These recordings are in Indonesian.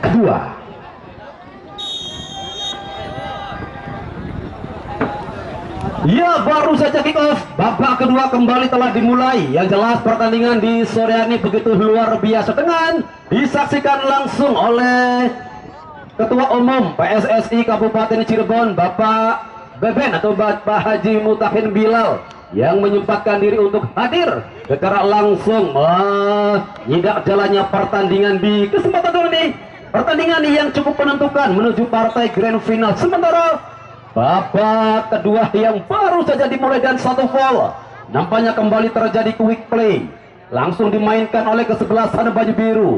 kedua. Ya, baru saja kick off. Babak kedua kembali telah dimulai. Yang jelas pertandingan di sore ini begitu luar biasa dengan disaksikan langsung oleh Ketua Umum PSSI Kabupaten Cirebon, Bapak Beben atau Bapak Haji Mutakin Bilal, yang menyempatkan diri untuk hadir secara langsung menyimak jalannya pertandingan di kesempatan ini. Pertandingan yang cukup menentukan menuju partai grand final. Sementara babak kedua yang baru saja dimulai dan satu foul, nampaknya kembali terjadi quick play. Langsung dimainkan oleh kesebelasan baju biru.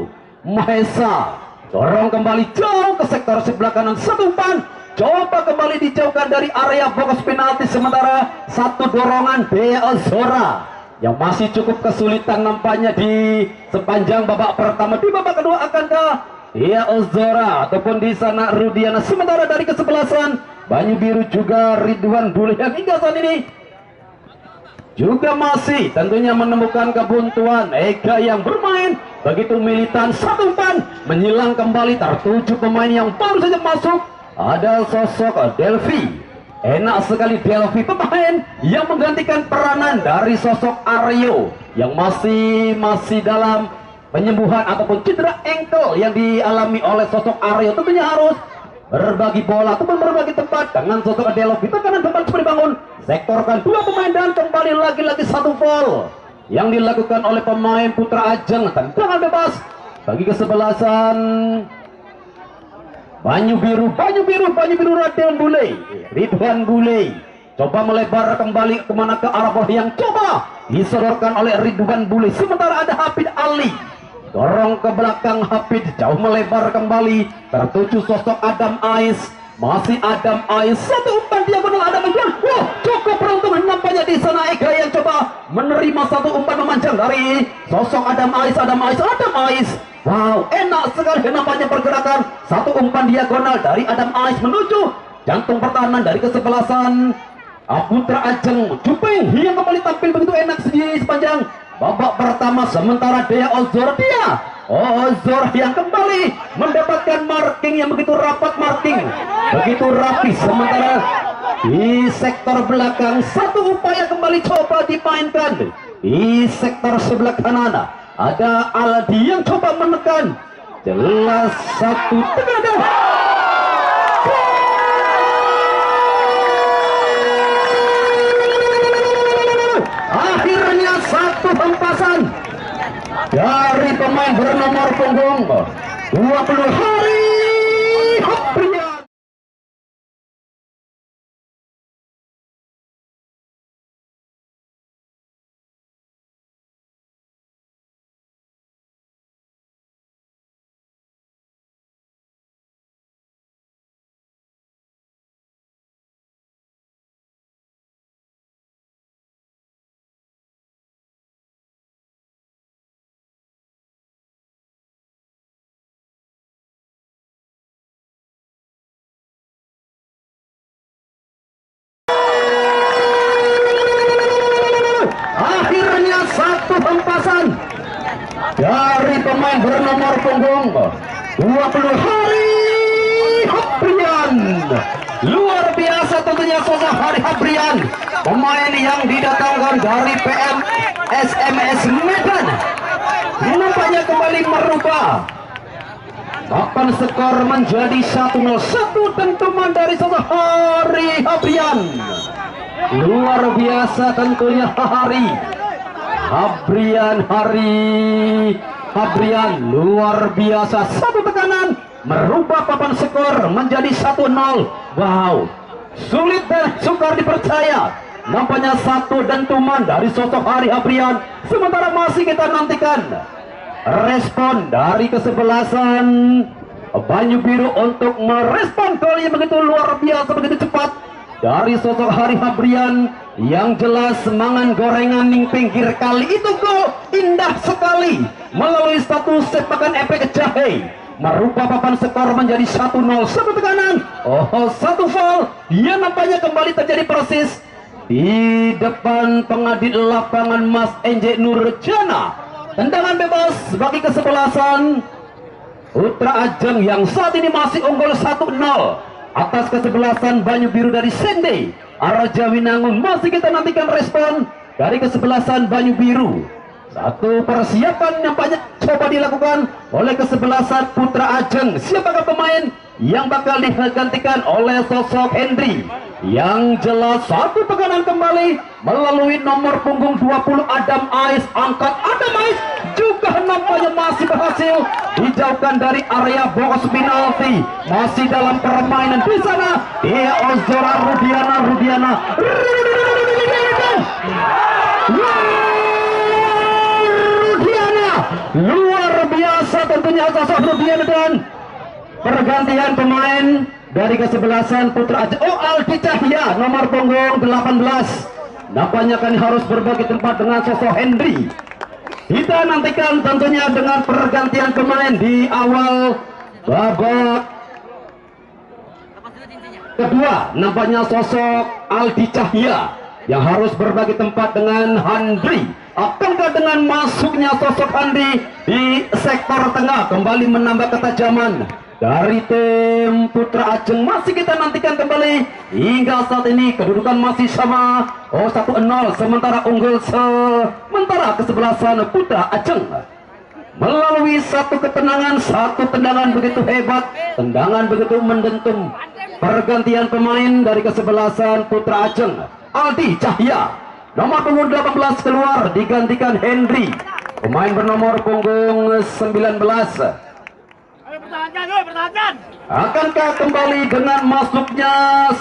Mahesa dorong kembali jauh ke sektor sebelah kanan, satu umpan. Coba kembali dijauhkan dari area box penalti. Sementara satu dorongan Dea Ozora yang masih cukup kesulitan nampaknya di sepanjang babak pertama. Di babak kedua akankah Dea Ozora ataupun di sana Rudiana? Sementara dari kesebelasan Banyu Biru juga Ridwan Bule yang hingga saat ini juga masih tentunya menemukan kebuntuan. Ega yang bermain begitu militan, satu umpan menyilang kembali tertuju pemain yang baru saja masuk. Ada sosok Delvi. Enak sekali Delvi, pemain yang menggantikan peranan dari sosok Aryo yang masih dalam penyembuhan ataupun cedera ankle yang dialami oleh sosok Aryo. Tentunya harus berbagi bola ataupun berbagi tempat dengan sosok Delvi. Tekanan kembali seperti bangun, sektorkan dua pemain dan kembali lagi-lagi satu foul yang dilakukan oleh pemain Putra Ajeng. Tendangan bebas bagi kesebelasan Banyu Biru Ridwan Bule. Coba melebar kembali kemana ke arah bola yang coba disodorkan oleh Ridwan Bule. Sementara ada Hafid Ali, dorong ke belakang Hafid, jauh melebar kembali tertuju sosok Adam Ais. Masih Adam Ais, satu umpan diagonal Adam Ais. Wah, cukup beruntung nampaknya di sana Ega yang coba menerima satu umpan memanjang dari sosok Adam Ais. Wow, enak sekali nampaknya pergerakan satu umpan diagonal dari Adam Ais menuju jantung pertahanan dari kesebelasan Putra Ajeng. Jupeng yang kembali tampil begitu enak di sepanjang babak pertama. Sementara Dea Ozora yang kembali mendapatkan marking yang begitu rapat, begitu rapi. Sementara di sektor belakang satu upaya kembali coba dimainkan di sektor sebelah kanan. Ada Aldi yang coba menekan, jelas satu tekanan. Akhirnya satu hempasan dari pemain bernomor punggung 20 Hari Haprian. Akhirnya satu hempasan dari pemain bernomor punggung 20 Hari Haprian. Luar biasa tentunya sosok Hari Haprian, pemain yang didatangkan dari PM SMS Medan. Nampaknya kembali merubah papan skor menjadi 1-0. Satu dentuman dari sosok Hari Haprian. Luar biasa tentunya Haprian luar biasa. Satu tekanan merubah papan skor menjadi 1-0. Wow, sulit dan sukar dipercaya. Nampaknya satu dentuman dari sosok Hari Haprian. Sementara masih kita nantikan respon dari kesebelasan Banyu Biru untuk merespon gol yang begitu luar biasa, begitu cepat dari sosok Hari Haprian. Yang jelas mangan gorengan ning pinggir kali itu gol indah sekali melalui satu sepakan efek jahe, merubah papan skor menjadi 1-0. Satu tekanan, satu foul. Dia nampaknya kembali terjadi persis di depan pengadil lapangan Mas Enje Nurjana. Tendangan bebas bagi kesebelasan Putra Ajeng yang saat ini masih unggul 1-0 atas kesebelasan Banyu Biru dari Sende Araja Winangun. Masih kita nantikan respon dari kesebelasan Banyu Biru. Satu persiapan yang banyak coba dilakukan oleh kesebelasan Putra Ajeng. Siapakah pemain yang bakal digantikan oleh sosok Henry? Yang jelas satu tekanan kembali melalui nomor punggung 20 Adam Ais. Angkat Adam Ais juga nampaknya masih berhasil dijauhkan dari area box penalti. Masih dalam permainan di sana. Dia Ozora Rudiana. Luar biasa tentunya sosok Rudiana, dan pergantian pemain dari kesebelasan Putra Ajeng. Oh, Aldi Cahya nomor punggung 18 nampaknya kan harus berbagi tempat dengan sosok Henry. Kita nantikan tentunya dengan pergantian pemain di awal babak kedua. Nampaknya sosok Aldi Cahya yang harus berbagi tempat dengan Handri. Akankah dengan masuknya sosok Handri di sektor tengah kembali menambah ketajaman dari tim Putra Ajeng? Masih kita nantikan kembali. Hingga saat ini kedudukan masih sama, 1-0, sementara unggul sementara kesebelasan Putra Ajeng melalui satu ketenangan, satu tendangan begitu hebat, tendangan begitu mendentum. Pergantian pemain dari kesebelasan Putra Ajeng, Aldi Cahya nomor punggung 18 keluar, digantikan Henry, pemain bernomor punggung 19. Akankah kembali dengan masuknya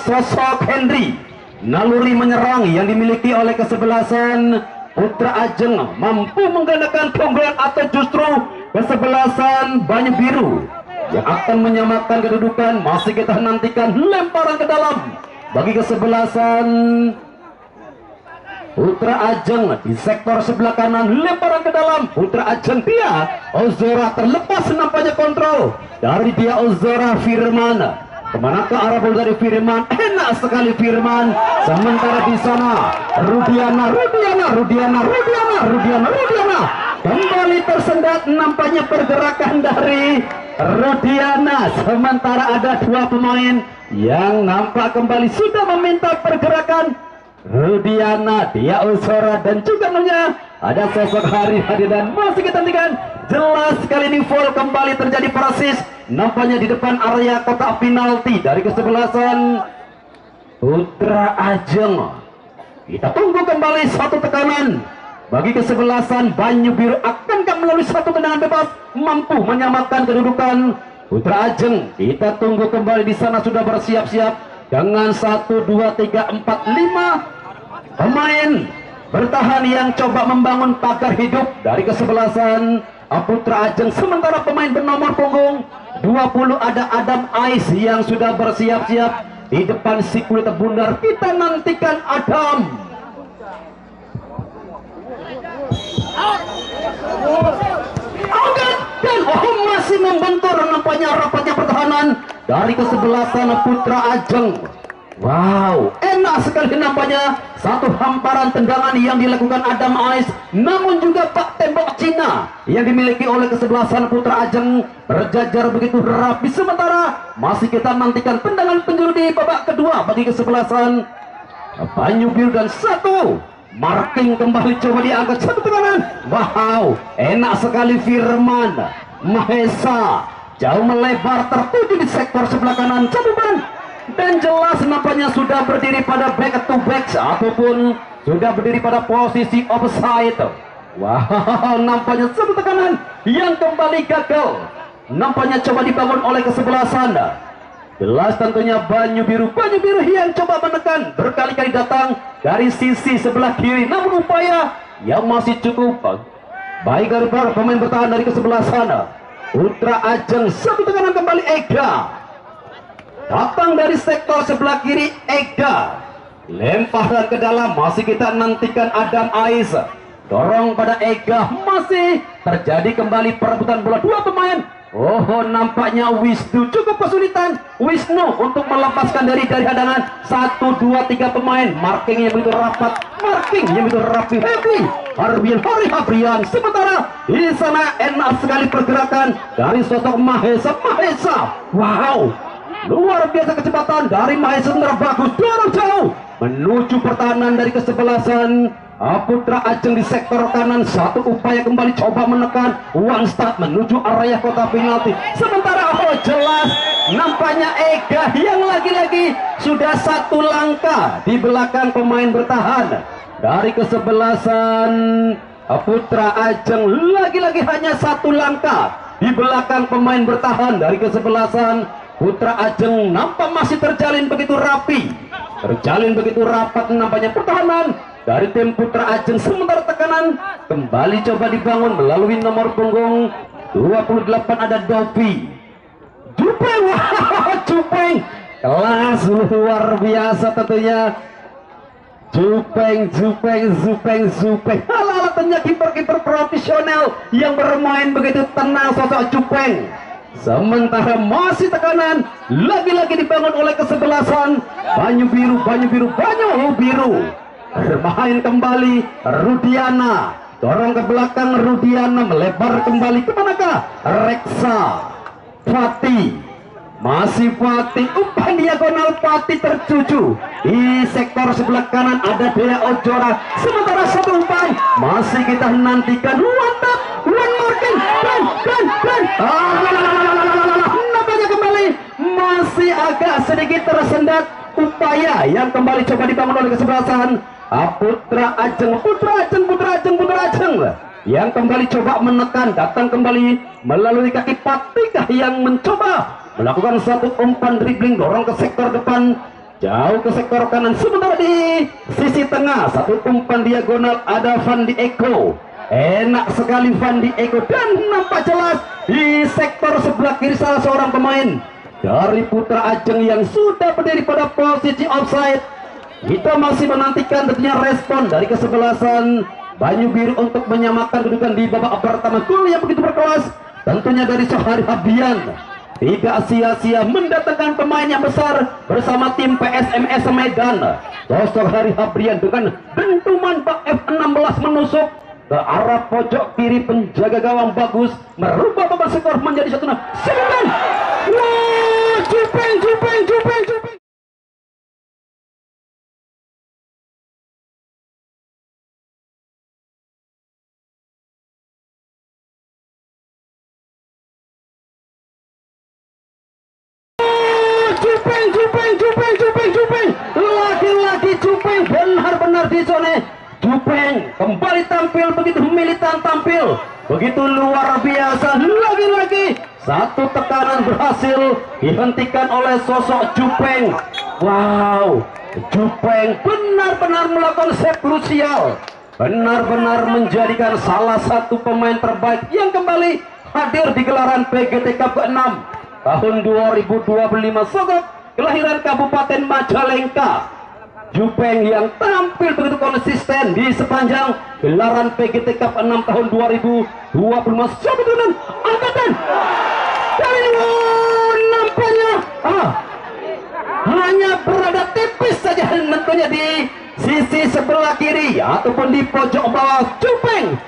sosok Henry, naluri menyerang yang dimiliki oleh kesebelasan Putra Ajeng mampu menggandakan keunggulan atau justru kesebelasan Banyu Biru yang akan menyamakan kedudukan? Masih kita nantikan lemparan ke dalam bagi kesebelasan Putra Ajeng di sektor sebelah kanan. Lemparan ke dalam Putra Ajeng, dia Ozora terlepas, nampaknya kontrol dari dia Ozora. Firman, kemana ke arah bola dari Firman? Enak sekali Firman. Sementara di sana Rudiana kembali tersendat, nampaknya pergerakan dari Rudiana. Sementara ada dua pemain yang nampak kembali sudah meminta pergerakan. Rudiana, dia Ozora, dan juga namanya ada sosok Hari Hadi. Dan masih kita nantikan jelas kali ini foul kembali terjadi persis nampaknya di depan area kotak penalti dari kesebelasan Putra Ajeng. Kita tunggu kembali satu tekanan bagi kesebelasan Banyu Biru. Akankah melalui satu tendangan bebas mampu menyamakan kedudukan Putra Ajeng? Kita tunggu kembali. Di sana sudah bersiap-siap dengan 1, 2, 3, 4, 5 pemain bertahan yang coba membangun pagar hidup dari kesebelasan Putra Ajeng. Sementara pemain bernomor punggung 20 ada Adam Ais yang sudah bersiap-siap di depan si kulit bundar. Kita nantikan Adam. Dan masih membentur nampaknya rapatnya pertahanan dari kesebelasan Putra Ajeng. Wow, enak sekali nampaknya satu hamparan tendangan yang dilakukan Adam Ais, namun juga Pak tembok Cina yang dimiliki oleh kesebelasan Putra Ajeng berjajar begitu rapi. Sementara masih kita nantikan tendangan penjuru di babak kedua bagi kesebelasan Banyu Biru, dan satu marking kembali coba diangkat satu tekanan. Wow, enak sekali Firman Mahesa jauh melebar tertuju di sektor sebelah kanan cabuban, dan jelas nampaknya sudah berdiri pada back to back ataupun sudah berdiri pada posisi offside. Wow, nampaknya satu tekanan yang kembali gagal nampaknya coba dibangun oleh kesebelasan. Jelas tentunya Banyu Biru yang coba menekan, berkali-kali datang dari sisi sebelah kiri, namun upaya yang masih cukup baik dari para pemain bertahan dari kesebelasan Putra Ajeng. Satu tekanan kembali Ega datang dari sektor sebelah kiri. Ega lemparan ke dalam, masih kita nantikan Adam Ais dorong pada Ega. Masih terjadi kembali perebutan bola dua pemain Oh, nampaknya Wisnu cukup kesulitan. Wisnu untuk melepaskan dari hadangan. 1, 2, 3 pemain. Marking yang begitu rapat, marking yang begitu rapi. Happy Hari Habrian. Sementara di sana enak sekali pergerakan dari sosok Mahesa. Wow, luar biasa kecepatan dari Mahesa. Bagus, dorong jauh menuju pertahanan dari kesebelasan Putra Ajeng di sektor kanan. Satu upaya kembali coba menekan one start menuju area kotak penalti. Sementara jelas nampaknya Ega yang lagi-lagi sudah 1 langkah di belakang pemain bertahan dari kesebelasan Putra Ajeng. Lagi-lagi hanya 1 langkah di belakang pemain bertahan dari kesebelasan Putra Ajeng. Nampak masih terjalin begitu rapi, terjalin begitu rapat nampaknya pertahanan dari tim Putra Ajeng. Sementara tekanan kembali coba dibangun melalui nomor punggung 28 ada Dovi Jupeng. Jupeng kelas luar biasa tentunya. Jupeng. Ala tentunya kiper profesional yang bermain begitu tenang sosok Jupeng. Sementara masih tekanan lagi-lagi dibangun oleh kesebelasan Banyu Biru. Bermain kembali Rudiana, dorong ke belakang Rudiana, melebar kembali kemanakah? Reksa Fatih, masih Fatih, umpan diagonal Fatih tertuju di sektor sebelah kanan ada Dea Ojora. Sementara 1 umpan masih kita nantikan. One marking dan nampaknya kembali masih agak sedikit tersendat upaya yang kembali coba dibangun oleh kesebelasan Putra Ajeng yang kembali coba menekan, datang kembali melalui kaki Patikah yang mencoba melakukan 1 umpan dribbling, dorong ke sektor depan jauh ke sektor kanan. Sementara di sisi tengah 1 umpan diagonal ada Van Eko. Enak sekali Van Eko dan nampak jelas di sektor sebelah kiri salah seorang pemain dari Putra Ajeng yang sudah berdiri pada posisi offside. Kita masih menantikan tentunya respon dari kesebelasan Banyu Biru untuk menyamakan kedudukan di babak pertama. Gol yang begitu berkelas tentunya dari Hari Habrian. Tidak sia-sia mendatangkan pemain yang besar bersama tim PSMS Medan. Sosok Hari Habrian dengan dentuman Pak F16 menusuk ke arah pojok kiri, penjaga gawang bagus merubah babak skor menjadi 1-0. Sebentar. Wah, Jupeng. Lagi-lagi Jupeng benar-benar di zona. Jupeng kembali tampil begitu militan, tampil begitu luar biasa. Lagi-lagi 1 tekanan berhasil dihentikan oleh sosok Jupeng. Wow, Jupeng benar-benar melakukan save krusial, benar-benar menjadikan salah satu pemain terbaik yang kembali hadir di gelaran PGT Cup ke-6 tahun 2025. Sosok kelahiran Kabupaten Majalengka, Jupeng yang tampil begitu konsisten di sepanjang gelaran PGT Cup 6 tahun 2025. Sebetulnya angkatan dari nampaknya hanya berada tipis saja tentunya di sisi sebelah kiri ataupun di pojok bawah. Jupeng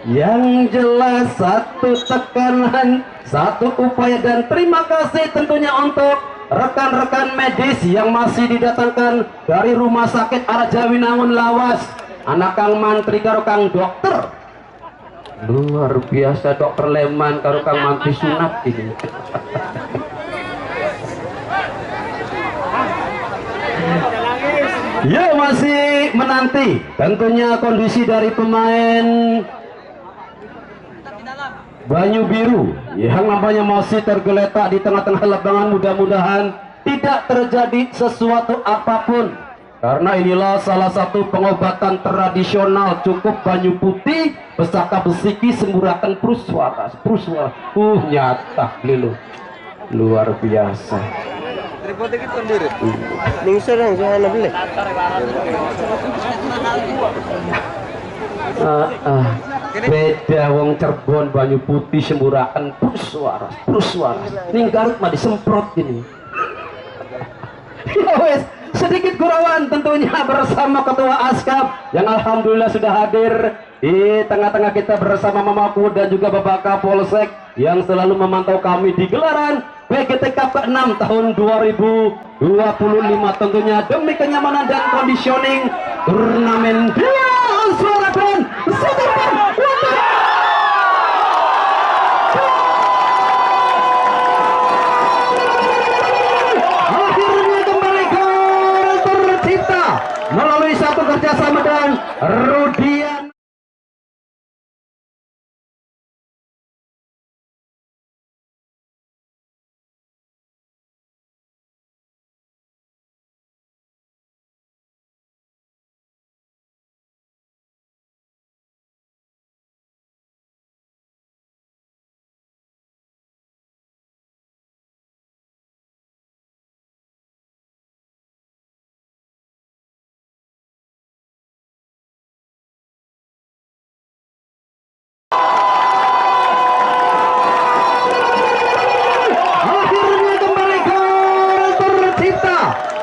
yang jelas 1 tekanan, 1 upaya, dan terima kasih tentunya untuk rekan-rekan medis yang masih didatangkan dari Rumah Sakit Arja Winangun Lawas, anak Kang Mantri karo Kang Dokter. Luar biasa Dokter Leman karo Kang Mantri sunat ini. Ya, masih menanti tentunya kondisi dari pemain Banyu Biru yang nampaknya masih tergeletak di tengah-tengah lapangan. Mudah-mudahan tidak terjadi sesuatu apapun, karena inilah salah satu pengobatan tradisional. Cukup banyu putih pesaka besiki semburakan pruswara nyata lilo luar biasa. beda wong Cirebon Banyu Putih Semburakan terus suara ning Garut mah disemprot gini. Ya wes, sedikit gurauan tentunya bersama Ketua Askap yang alhamdulillah sudah hadir di tengah-tengah kita bersama Mamaku dan juga Bapak Kapolsek yang selalu memantau kami di gelaran PGT Cup ke-6 tahun 2025 tentunya demi kenyamanan dan conditioning turnamen dia suara dan setepan akhirnya kembali gol tercipta melalui satu kerjasama dan Rudian.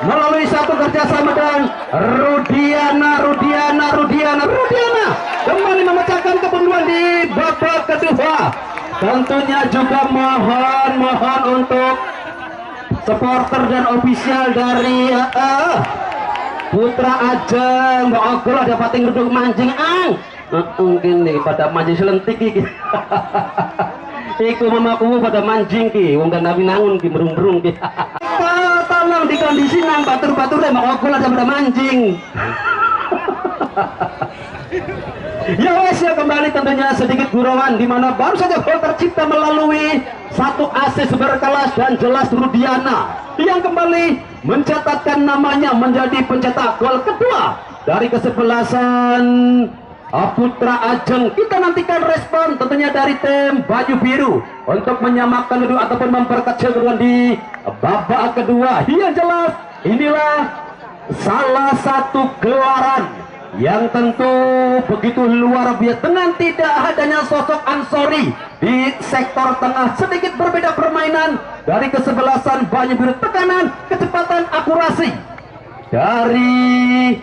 Melalui satu kerjasama dan Rudiana kembali memecahkan kebunduan di babak kedua. Tentunya juga mohon untuk supporter dan ofisial dari Putra Ajeng Mbak Ogol ada pating duduk mancing mungkin nih pada mancing selentik iki. Iku mamaku pada mancing ki wong kan nangun ki merung-merung ki. Tolong di kondisi nang batur-batur Mbak Ogol ada pada mancing. Ya wes ya kembali tentunya sedikit gurauan di mana baru saja gol tercipta melalui satu asis berkelas dan jelas Rudiana yang kembali mencatatkan namanya menjadi pencetak gol kedua dari kesebelasan Putra Ajeng. Kita nantikan respon tentunya dari tim Baju Biru untuk menyamakan kedua ataupun memperkecil kedudukan di babak kedua. Yang jelas inilah salah satu gelaran yang tentu begitu luar biasa dengan tidak adanya sosok Ansori di sektor tengah. Sedikit berbeda permainan dari kesebelasan Banyu Biru, tekanan, kecepatan, akurasi dari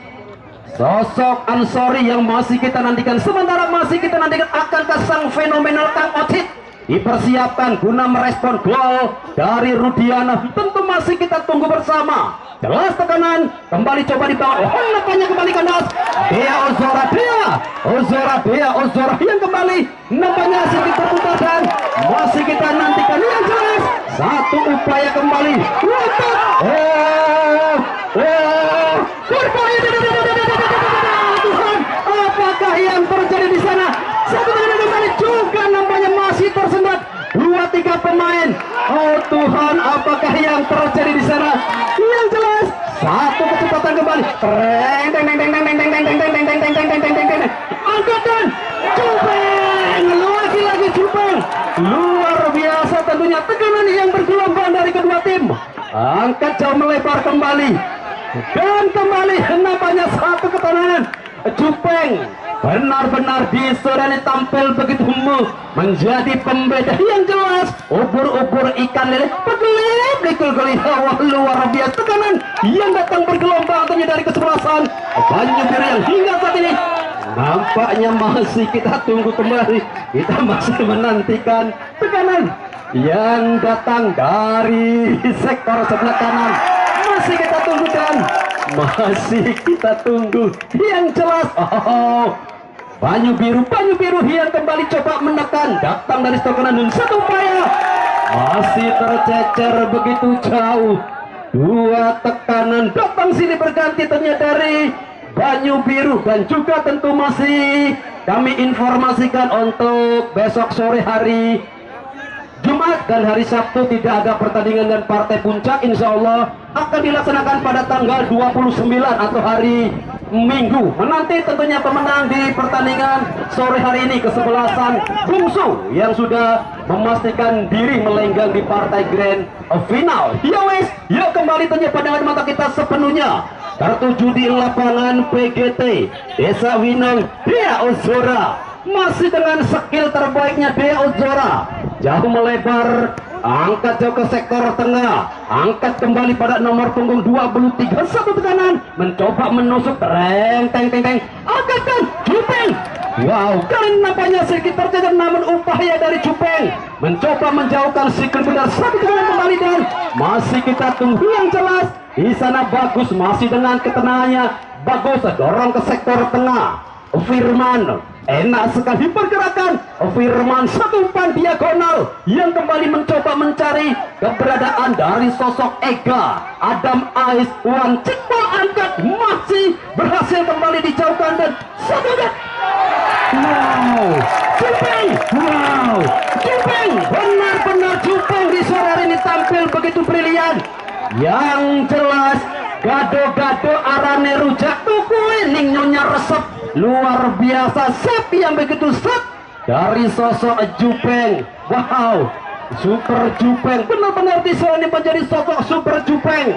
sosok Ansori yang masih kita nantikan. Sementara masih kita nantikan akankah sang fenomenal Kang Otit dipersiapkan guna merespon gol dari Rudiana. Tentu masih kita tunggu bersama. Jelas tekanan kembali coba dibawa. Nampaknya kembali kandas. Ozora yang kembali nampaknya sedikit terputar dan masih kita nantikan yang jelas satu upaya kembali. Tuhan, apakah yang terjadi di sana? Satu kembali juga nampaknya masih tersendat 2-3 pemain. Oh Tuhan, apakah yang terjadi di sana? Yang jelas satu kecepatan kembali. Angkatan Cupeng, lagi-lagi Cupeng. Luar biasa tentunya tekanan yang bergelombang dari kedua tim. Angkat jauh melebar kembali. Dan kembali nampaknya satu ketenangan Cupeng benar-benar disorani tampil begitu menjadi pembeda yang jelas. Ubur-ubur ikan lele bergelip dikul-geli hawa luar biasa tekanan yang datang bergelombang tentunya dari kesebelasan Banyu Biru yang hingga saat ini nampaknya masih kita tunggu kembali. Kita masih menantikan tekanan yang datang dari sektor sebelah kanan. Masih kita tunggu dan masih kita tunggu yang jelas. Banyu Biru yang kembali coba menekan, datang dari sektor kanan dan satu upaya masih tercecer begitu jauh. Dua tekanan datang sini berganti ternyata dari Banyu Biru dan juga tentu masih kami informasikan untuk besok sore hari Jumat dan hari Sabtu tidak ada pertandingan dan partai puncak. Insya Allah akan dilaksanakan pada tanggal 29 atau hari Minggu. Menanti tentunya pemenang di pertandingan sore hari ini kesebelasan Bungsu yang sudah memastikan diri melenggang di partai grand final. Ya wes, ya kembali tentunya pandangan mata kita sepenuhnya tertuju di lapangan PGT Desa Winong Dia Ozora masih dengan skill terbaiknya Dea Ozora, jauh melebar, angkat jauh ke sektor tengah, angkat kembali pada nomor punggung 23, satu tekanan, mencoba menusuk, teng, angkatkan, Jupeng. Wow, kali nampaknya sedikit tercecer, namun upaya dari Jupeng mencoba menjauhkan si benar, satu tekanan kembali, dan masih kita tunggu yang jelas. Di sana bagus, masih dengan ketenangannya, bagus, dorong ke sektor tengah. Firman, enak sekali pergerakan. Firman, satu umpan diagonal yang kembali mencoba mencari keberadaan dari sosok Ega. Adam Ais, Wan Cikbal angkat, masih berhasil kembali dijauhkan, dan satu. Wow, Jupeng, wow, Jupeng, benar-benar Jupeng di sore hari ini tampil begitu brilian. Yang jelas, gado-gado arane rujak tukui ning nyonya resep. Luar biasa sep yang begitu sep dari sosok Jupeng. Wow, Super Jupeng benar-benar di sini menjadi sosok Super Jupeng.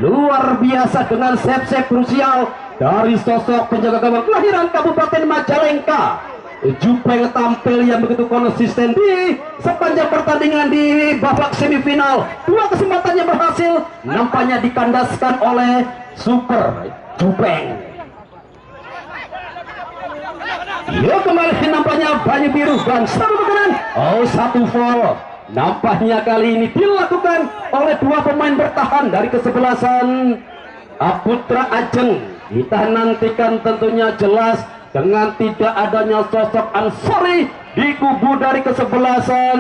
Luar biasa dengan sep-sep krusial dari sosok penjaga gawang kelahiran Kabupaten Majalengka. Jupeng tampil yang begitu konsisten di sepanjang pertandingan di babak semifinal. Dua kesempatannya berhasil, nampaknya dikandaskan oleh Super Jupeng. Yo, kembali nampaknya Banyu Biru dan satu tekanan. Oh, satu foul. Nampaknya kali ini dilakukan oleh dua pemain bertahan dari kesebelasan Putra Ajeng. Kita nantikan tentunya jelas dengan tidak adanya sosok Ansori di kubu dari kesebelasan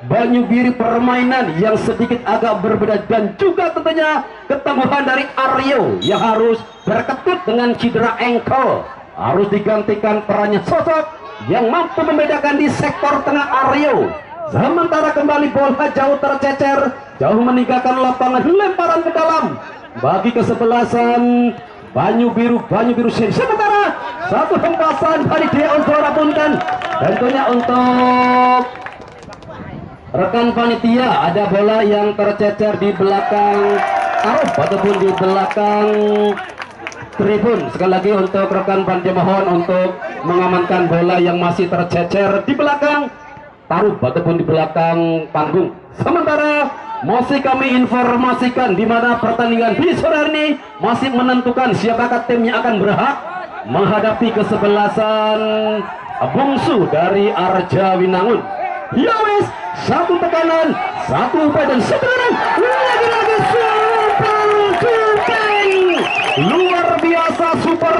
Banyu Biru, permainan yang sedikit agak berbeda, dan juga tentunya ketangguhan dari Aryo yang harus berketut dengan cedera ankle. Harus digantikan perannya sosok yang mampu membedakan di sektor tengah Aryo. Sementara kembali bola jauh tercecer, jauh meninggalkan lapangan, lemparan ke dalam bagi kesebelasan Banyu Biru Sin. Sementara satu hempasan dari Dea Ozora punten. Tentunya untuk rekan panitia, ada bola yang tercecer di belakang taruh ataupun di belakang tribun. Sekali lagi untuk rekan panitia mohon untuk mengamankan bola yang masih tercecer di belakang taruh ataupun di belakang panggung. Sementara masih kami informasikan di mana pertandingan di sore hari ini masih menentukan siapakah tim yang akan berhak menghadapi kesebelasan bungsu dari Arja Winangun. Ya wes, satu tekanan, satu upaya, dan satu tekanan. Lagi-lagi Super Jupeng. Luar biasa Super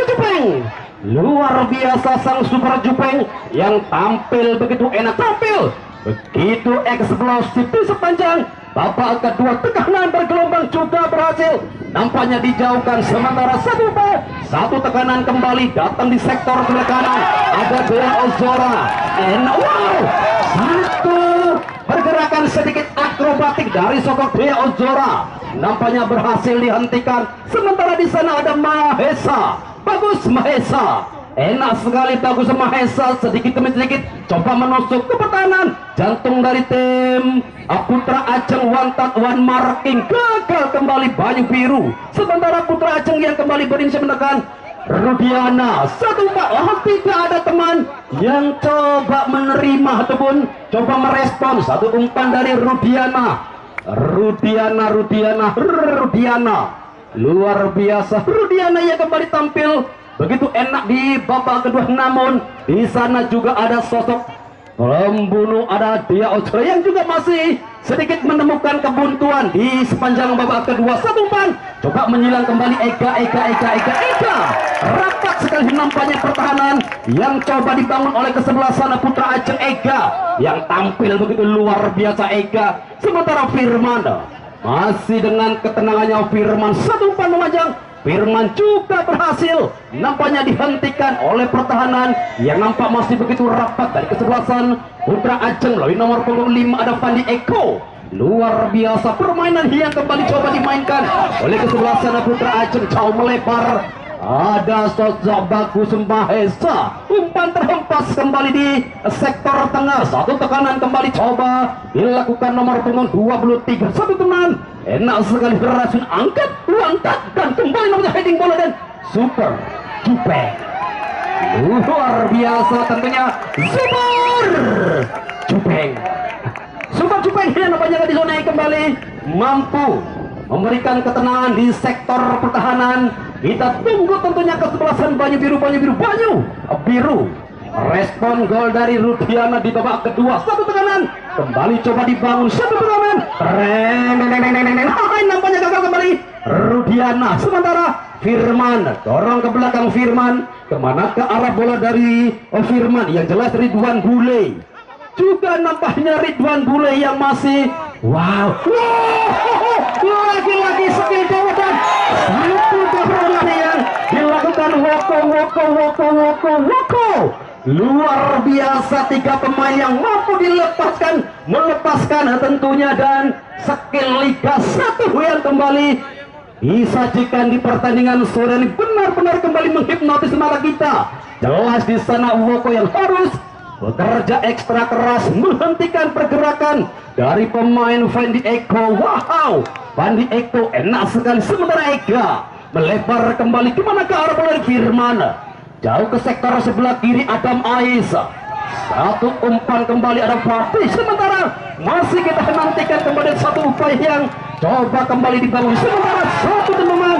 Jupeng. Luar biasa sang Super Jupeng yang tampil begitu enak, tampil begitu eksplosif di sepanjang babak kedua. Tekanan bergelombang juga berhasil, nampaknya dijauhkan. Sementara satu tekanan kembali datang di sektor sebelah kanan. Ada Dea Ozora, wow, satu pergerakan sedikit akrobatik dari sosok Dea Ozora nampaknya berhasil dihentikan. Sementara di sana ada Mahesa, bagus Mahesa, enak sekali bagus Mahesa, sedikit demi sedikit coba menusuk ke pertahanan jantung dari tim Putra Ajeng. One marking, gagal kembali Banyu Biru. Sementara Putra Ajeng yang kembali berinisiatif menekan Rudiana. Satu pak, tidak ada teman yang coba menerima ataupun coba merespon satu umpan dari Rudiana. Luar biasa, Rudiana yang kembali tampil begitu enak di babak kedua. Namun di sana juga ada sosok pembunuh, ada Dea Ozora yang juga masih sedikit menemukan kebuntuan di sepanjang babak kedua. Satu umpan coba menyilang kembali Ega. Rapat sekali nampaknya pertahanan yang coba dibangun oleh kesebelasan Putra Ajeng. Ega yang tampil begitu luar biasa Ega. Sementara Firman masih dengan ketenangannya. Firman satu umpan memajang, Firman juga berhasil nampaknya dihentikan oleh pertahanan yang nampak masih begitu rapat dari kesebelasan Putra Ajeng. Melalui nomor punggung 5 ada Fandi Eko. Luar biasa permainan yang kembali coba dimainkan oleh kesebelasan Putra Ajeng, jauh melebar. Ada sosok bagus Mahesa, umpan terhempas kembali di sektor tengah. Satu tekanan kembali coba dilakukan nomor punggung 23. Satu teman enak sekali berhasil angkat dan kembali namanya heading bola, dan Super Jupeng. luar biasa tentunya. Super Jupeng yang nampaknya di zona kembali mampu memberikan ketenangan di sektor pertahanan. Kita tunggu tentunya kesebelasan Banyu Biru. Respon gol dari Rudiana di babak kedua. Satu tekanan, kembali coba dibangun. Satu tekanan, nampaknya gagal kembali Rudiana. Sementara Firman dorong ke belakang. Firman kemana ke arah bola dari Firman? Yang jelas Ridwan Bule. Juga nampaknya Ridwan Bule yang masih lagi-lagi skill Jawa dan satu dorongan yang dilakukan Woko. Luar biasa, 3 pemain yang mampu melepaskan tentunya, dan skill Liga 1 yang kembali disajikan di pertandingan sore ini benar-benar kembali menghipnotis mata kita. Jelas di sana Woko yang harus bekerja ekstra keras menghentikan pergerakan dari pemain Fandi Eko. Fandi Eko enak sekali. Sementara Ega melebar kembali kemana ke arah bola Firman, jauh ke sektor sebelah kiri Adam Aisyah. Satu umpan kembali ada Fatih. Sementara masih kita nantikan kembali satu upaya yang coba kembali dibangun. Sementara satu teman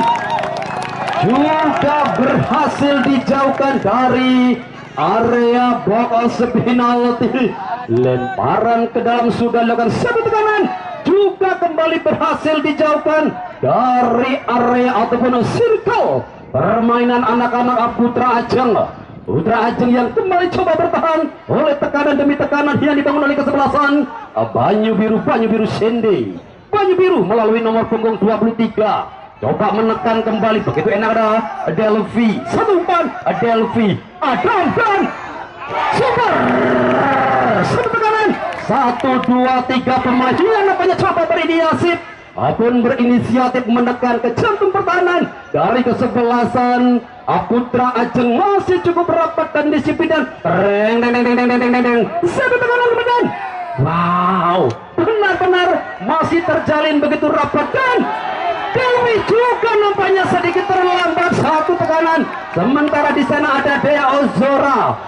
juga berhasil dijauhkan dari area box penalti. Lemparan ke dalam sudah dilakukan. Satu tekanan juga kembali berhasil dijauhkan dari area ataupun circle permainan anak-anak Putra Ajeng yang kembali coba bertahan oleh tekanan demi tekanan yang dibangun oleh kesebelasan Banyu Biru Sende. Banyu Biru melalui nomor punggung 23 coba menekan kembali, begitu enak ada Delvi. Satu umpan Delvi, Adam dan super. Satu tekanan, 1, 2, 3 pemain yang nampaknya coba berinisiatif menekan ke jantung pertahanan dari kesebelasan Putra Ajeng. Masih cukup rapat dan disiplin dan satu tekanan kemudian benar-benar masih terjalin begitu rapat, dan Dewi juga nampaknya sedikit terlambat. Satu tekanan, sementara di sana ada Dea Ozora.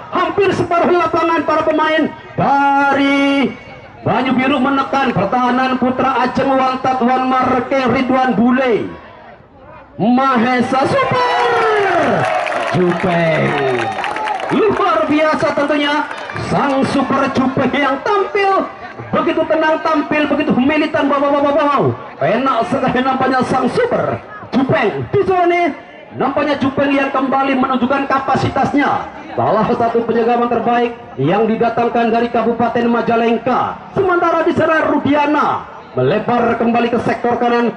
Hampir separuh lapangan para pemain dari Banyu Biru menekan pertahanan Putra Ajeng. Wantat Wan Marke Ridwan Bule Mahesa. Super Jupeng luar biasa tentunya. Sang Super Jupeng yang tampil begitu tenang, tampil begitu militan. Enak sekali nampaknya sang Super Jupeng di zona. Nampaknya Jupeng yang kembali menunjukkan kapasitasnya, salah satu penjaga terbaik yang didatangkan dari Kabupaten Majalengka. Sementara di sana Rudiana melebar kembali ke sektor kanan.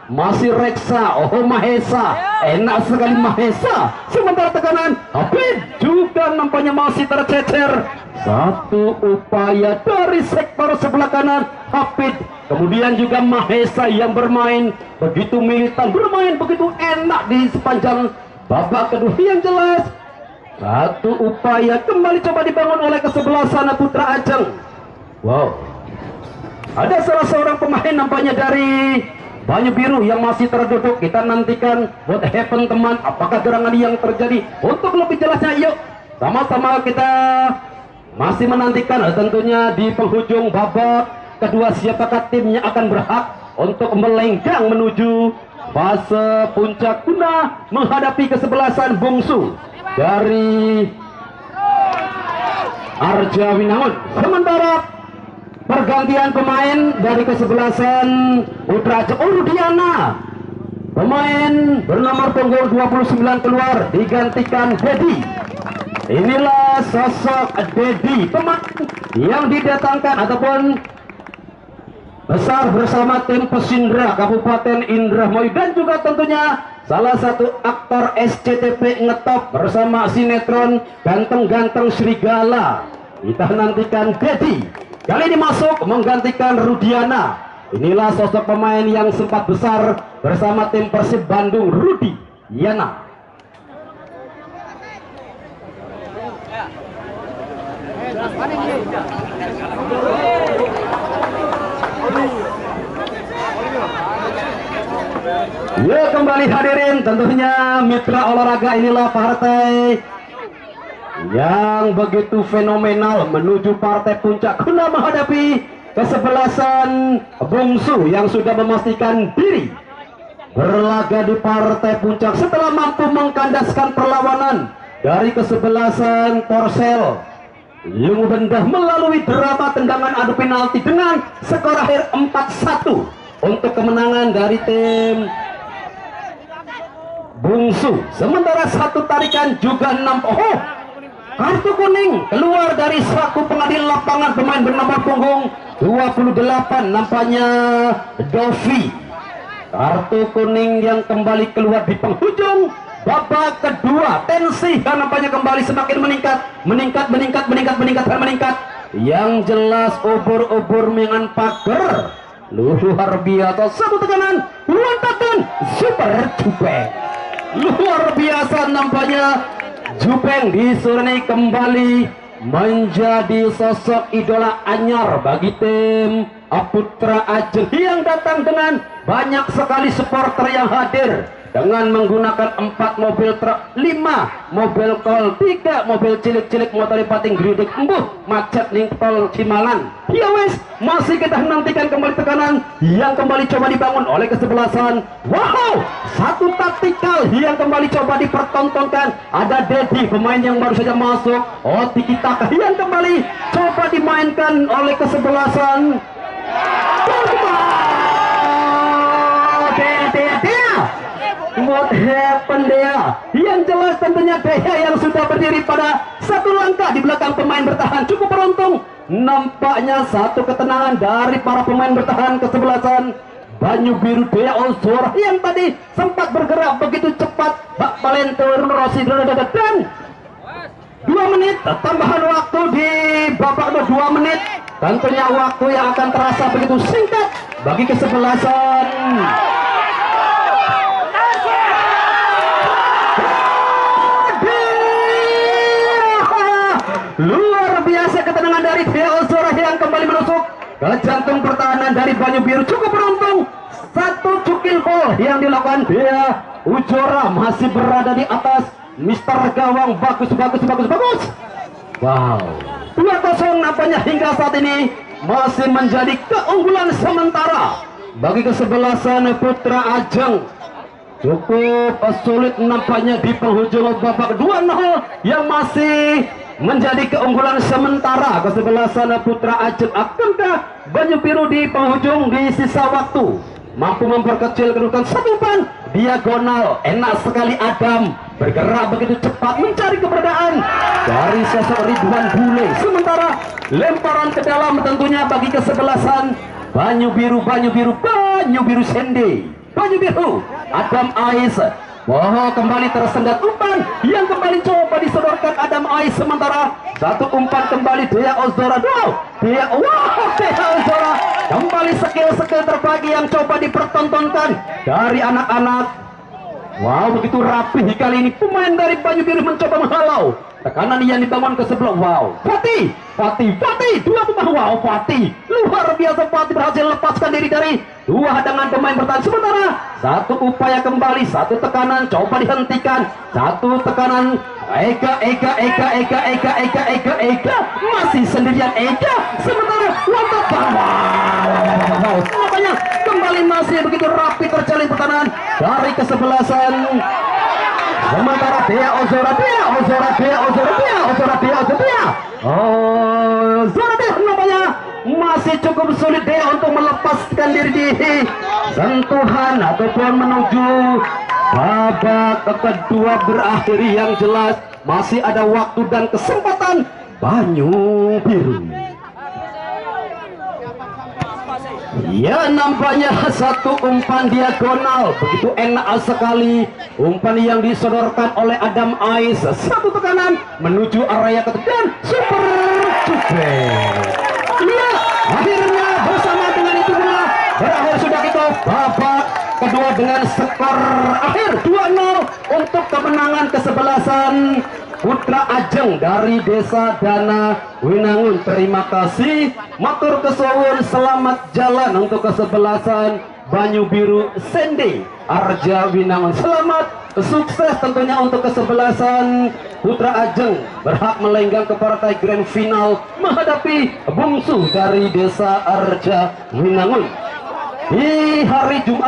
Masih Reksa, Mahesa, enak sekali Mahesa. Sementara tekanan Habib juga nampaknya masih tercecer. Satu upaya dari sektor sebelah kanan Habib, kemudian juga Mahesa yang bermain begitu militan, bermain begitu enak di sepanjang babak kedua. Yang jelas satu upaya kembali coba dibangun oleh kesebelasan Putra Ajeng. Ada salah seorang pemain nampaknya dari Banyu Biru yang masih terduduk. Kita nantikan what happen teman, apakah gerangan yang terjadi. Untuk lebih jelasnya yuk sama-sama kita masih menantikan tentunya di penghujung babak kedua siapakah tim yang akan berhak untuk melenggang menuju fase puncak guna menghadapi kesebelasan bungsu dari Arja Winangun. Sementara pergantian pemain dari kesebelasan Putra Ajeng, Rudiana, pemain bernomor punggung 29 keluar, digantikan Dedi. Inilah sosok Dedi, pemain yang didatangkan ataupun besar bersama tim Pesindra Kabupaten Indramayu, dan juga tentunya salah satu aktor SCTV ngetop bersama sinetron Ganteng-Ganteng Serigala. Kita nantikan Dedi kali ini masuk menggantikan Rudiana. Inilah sosok pemain yang sempat besar bersama tim Persib Bandung, Rudiana. Ya kembali hadirin, tentunya mitra olahraga inilah partai yang begitu fenomenal menuju partai puncak guna menghadapi kesebelasan bungsu yang sudah memastikan diri berlaga di partai puncak setelah mampu mengkandaskan perlawanan dari kesebelasan Korsel Lungu Bendah melalui drama tendangan adu penalti dengan skor akhir 4-1 untuk kemenangan dari tim bungsu. Sementara satu tarikan juga 6. Oh, kartu kuning keluar dari selaku pengadil lapangan pemain bernomor punggung 28 nampaknya Dovi. Kartu kuning yang kembali keluar di penghujung babak kedua. Tensi dan nampaknya kembali semakin meningkat. Yang jelas ubur-ubur dengan pagar luar biasa. Satu tekanan, lompatan super Jupeng. Luar biasa nampaknya Jupeng di sore ini kembali menjadi sosok idola anyar bagi tim Putra Ajeng yang datang dengan banyak sekali supporter yang hadir dengan menggunakan 4 mobil truk, 5 mobil kol, 3 mobil cilik-cilik motor pating geridik embuh macet ning tol Cimalan. Ya wes, masih kita nantikan kembali tekanan yang kembali coba dibangun oleh kesebelasan. Wow, satu taktikal yang kembali coba dipertontonkan. Ada Dedi, pemain yang baru saja masuk. Oh, Tiki Taka yang kembali coba dimainkan oleh kesebelasan. What happened there? Yang jelas tentunya Dea yang sudah berdiri pada satu langkah di belakang pemain bertahan cukup beruntung. Nampaknya satu ketenangan dari para pemain bertahan kesebelasan Banyu Biru Dea Ozora yang tadi sempat bergerak begitu cepat. Bak Valentino Rossi dan 2 menit tambahan waktu di babak 2 menit. Tentunya waktu yang akan terasa begitu singkat bagi kesebelasan. Luar biasa ketenangan dari Dea Ozora yang kembali menusuk ke jantung pertahanan dari Banyu Biru. Cukup beruntung satu cukil gol yang dilakukan Dea Ozora masih berada di atas Mister Gawang. Bagus. Wow, 2-0 nampaknya hingga saat ini masih menjadi keunggulan sementara bagi kesebelasan Putra Ajeng. Cukup sulit nampaknya di penghujung babak 2-0 yang masih menjadi keunggulan sementara kesebelasan Putra Ajeng. Akankah Banyu Biru di penghujung di sisa waktu mampu memperkecil kedudukan satu umpan diagonal? Enak sekali Adam bergerak begitu cepat mencari keberadaan dari sosok Ridwan Bule. Sementara lemparan ke dalam tentunya bagi kesebelasan Banyu Biru Sende. Banyu Biru Adam Ais. Wah, kembali tersendat umpan yang kembali coba disodorkan Adam Ais. Sementara satu umpan kembali Dea Ozora. Dea Ozora kembali skill terbagi yang coba dipertontonkan dari anak-anak. Wow, begitu rapi kali ini pemain dari Banyu Biru mencoba menghalau tekanan yang dibangun ke sebelah. Wow, Fatih 2 pemain. Wow, Fatih luar biasa. Fatih berhasil lepaskan diri dari 2 hadangan pemain bertahan. Sementara satu upaya kembali, satu tekanan coba dihentikan, satu tekanan Ega masih sendirian Ega. Sementara loncat bawah. Makanya kembali masih begitu rapi terjalin pertahanan dari kesebelasan. Sementara Dea Ozora namanya masih cukup sulit Dea untuk melepaskan diri di sentuhan ataupun menuju babak kedua berakhir. Yang jelas masih ada waktu dan kesempatan Banyu Biru. Ya, nampaknya satu umpan diagonal begitu enak sekali umpan yang disodorkan oleh Adam Ais. Satu tekanan menuju area ketiga super Jupeng. Ya, akhirnya bersama dengan itu pula berakhir sudah kita babak kedua dengan skor akhir 2-0 untuk kemenangan kesebelasan Putra Ajeng dari Desa Dana Winangun. Terima kasih, matur kesuwun, selamat jalan untuk kesebelasan Banyu Biru Sende Arja Winangun. Selamat sukses tentunya untuk kesebelasan Putra Ajeng berhak melenggang ke partai grand final menghadapi bungsu dari Desa Arja Winangun di hari Jumat.